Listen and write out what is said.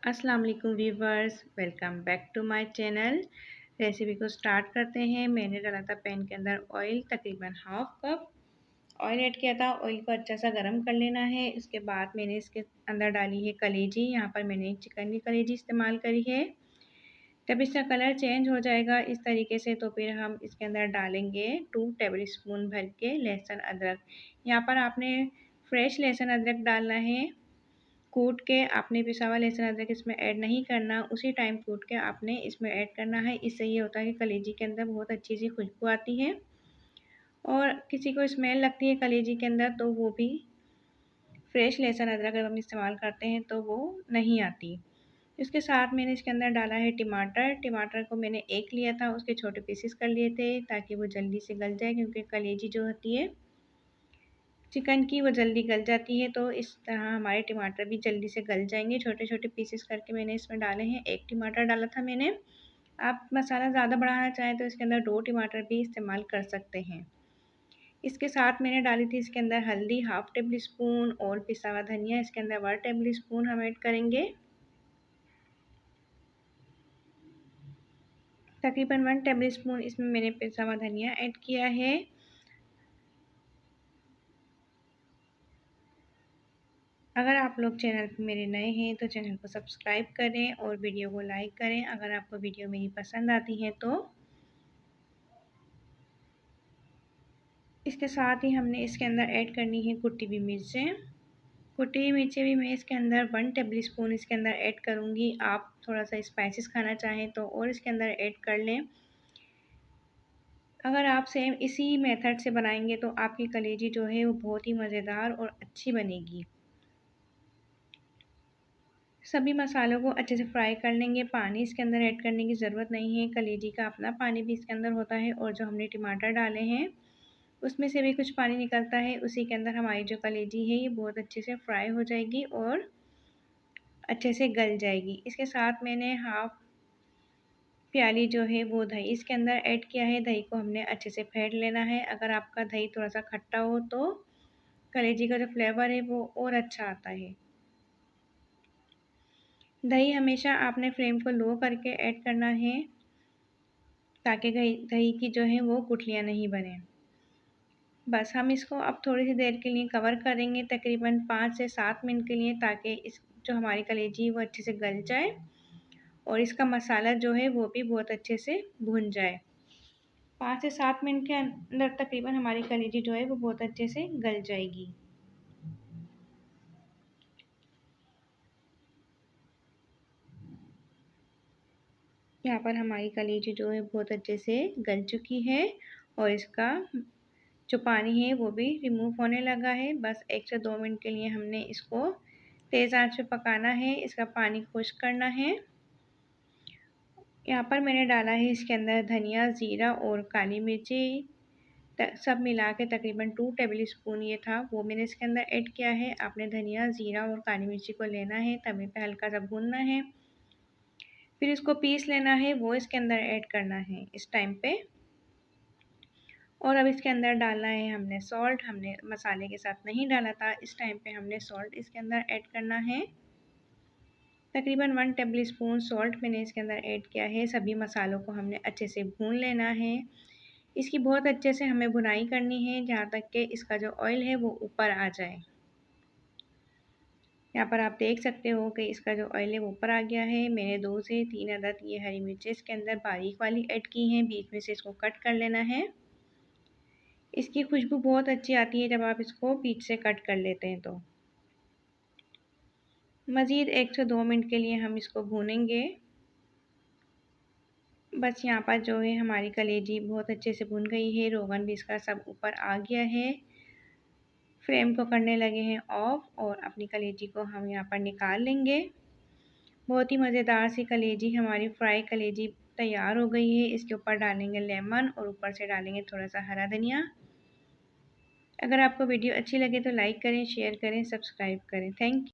अस्सलाम वालेकुम viewers, welcome back to my channel. Recipe को स्टार्ट करते हैं। मैंने डाला था पैन के अंदर ऑयल, तकरीबन हाफ कप ऑयल ऐड किया था। ऑयल को अच्छा सा गर्म कर लेना है। इसके बाद मैंने इसके अंदर डाली है कलेजी। यहाँ पर मैंने चिकन की कलेजी इस्तेमाल करी है। जब इसका कलर चेंज हो जाएगा इस तरीके से, तो फिर हम इसके अंदर डालेंगे 2 टेबल स्पून भर के लहसुन अदरक। यहाँ पर आपने फ्रेश लहसुन अदरक डालना है। कूट के आपने पिसा हुआ लहसुन अदरक इसमें ऐड नहीं करना, उसी टाइम कूट के आपने इसमें ऐड करना है। इससे ये होता है कि कलेजी के अंदर बहुत अच्छी सी खुशबू आती है। और किसी को स्मेल लगती है कलेजी के अंदर, तो वो भी फ्रेश लहसुन अदरक अगर हम इस्तेमाल करते हैं तो वो नहीं आती। इसके साथ मैंने इसके अंदर डाला है टमाटर। टमाटर को मैंने एक लिया था, उसके छोटे पीसेस कर लिए थे ताकि वो जल्दी से गल जाए, क्योंकि कलेजी जो होती है चिकन की वो जल्दी गल जाती है। तो इस तरह हमारे टमाटर भी जल्दी से गल जाएंगे। छोटे छोटे पीसेस करके मैंने इसमें डाले हैं। एक टमाटर डाला था मैंने। आप मसाला ज़्यादा बढ़ाना चाहें तो इसके अंदर 2 टमाटर भी इस्तेमाल कर सकते हैं। इसके साथ मैंने डाली थी इसके अंदर हल्दी हाफ टेबल स्पून और पिसा हुआ धनिया इसके अंदर 1 टेबल स्पून हम ऐड करेंगे। तकरीबन 1 टेबल स्पून इसमें मैंने पिसा हुआ धनिया ऐड किया है। अगर आप लोग चैनल पर मेरे नए हैं तो चैनल को सब्सक्राइब करें और वीडियो को लाइक करें। अगर आपको वीडियो मेरी पसंद आती है तो इसके साथ ही हमने इसके अंदर ऐड करनी है कुटी हुई मिर्चें। कुटी हुई मिर्चें भी मैं इसके अंदर 1 टेबल स्पून इसके अंदर ऐड करूँगी। आप थोड़ा सा स्पाइसेस खाना चाहें तो और इसके अंदर ऐड कर लें। अगर आप सेम इसी मेथड से बनाएंगे तो आपकी कलेजी जो है वो बहुत ही मज़ेदार और अच्छी बनेगी। सभी मसालों को अच्छे से फ्राई कर लेंगे। पानी इसके अंदर ऐड करने की ज़रूरत नहीं है। कलेजी का अपना पानी भी इसके अंदर होता है, और जो हमने टमाटर डाले हैं उसमें से भी कुछ पानी निकलता है। उसी के अंदर हमारी जो कलेजी है ये बहुत अच्छे से फ्राई हो जाएगी और अच्छे से गल जाएगी। इसके साथ मैंने हाफ प्याली जो है वो दही इसके अंदर ऐड किया है। दही को हमने अच्छे से फेंट लेना है। अगर आपका दही थोड़ा सा खट्टा हो तो कलेजी का जो फ्लेवर है वो और अच्छा आता है। दही हमेशा आपने फ्लेम को लो करके ऐड करना है, ताकि दही की जो है वो गुठलियाँ नहीं बने। बस हम इसको अब थोड़ी सी देर के लिए कवर करेंगे, तकरीबन 5 से 7 मिनट के लिए, ताकि इस जो हमारी कलेजी है वो अच्छे से गल जाए और इसका मसाला जो है वो भी बहुत अच्छे से भुन जाए। 5 से 7 मिनट के अंदर तकरीबन हमारी कलेजी जो है वो बहुत अच्छे से गल जाएगी। यहाँ पर हमारी कलेजी जो है बहुत अच्छे से गल चुकी है और इसका जो पानी है वो भी रिमूव होने लगा है। बस 1 से 2 मिनट के लिए हमने इसको तेज़ आंच पे पकाना है, इसका पानी खुश्क करना है। यहाँ पर मैंने डाला है इसके अंदर धनिया, ज़ीरा और काली मिर्ची सब मिला के तकरीबन 2 टेबल स्पून ये था, वो मैंने इसके अंदर ऐड किया है। आपने धनिया, ज़ीरा और काली मिर्ची को लेना है, तवे पे हल्का सा भूनना है, फिर इसको पीस लेना है, वो इसके अंदर ऐड करना है इस टाइम पे। और अब इसके अंदर डालना है हमने सॉल्ट। हमने मसाले के साथ नहीं डाला था, इस टाइम पे हमने सॉल्ट इसके अंदर ऐड करना है। तकरीबन 1 टेबल स्पून सॉल्ट मैंने इसके अंदर ऐड किया है। सभी मसालों को हमने अच्छे से भून लेना है। इसकी बहुत अच्छे से हमें भुनाई करनी है, जहाँ तक कि इसका जो ऑयल है वो ऊपर आ जाए। यहाँ पर आप देख सकते हो कि इसका जो ऑयल है वो ऊपर आ गया है। मैंने 2 से 3 अदद ये हरी मिर्चें इसके अंदर बारीक वाली ऐड की हैं। बीच में से इसको कट कर लेना है। इसकी खुशबू बहुत अच्छी आती है जब आप इसको बीच से कट कर लेते हैं तो। मज़ीद 1 से 2 मिनट के लिए हम इसको भूनेंगे। बस यहाँ पर जो है हमारी कलेजी बहुत अच्छे से भुन गई है। रोगन भी इसका सब ऊपर आ गया है। फ्लेम को करने लगे हैं ऑफ और अपनी कलेजी को हम यहाँ पर निकाल लेंगे। बहुत ही मज़ेदार सी कलेजी, हमारी फ्राई कलेजी तैयार हो गई है। इसके ऊपर डालेंगे लेमन और ऊपर से डालेंगे थोड़ा सा हरा धनिया। अगर आपको वीडियो अच्छी लगे तो लाइक करें, शेयर करें, सब्सक्राइब करें। Thank you.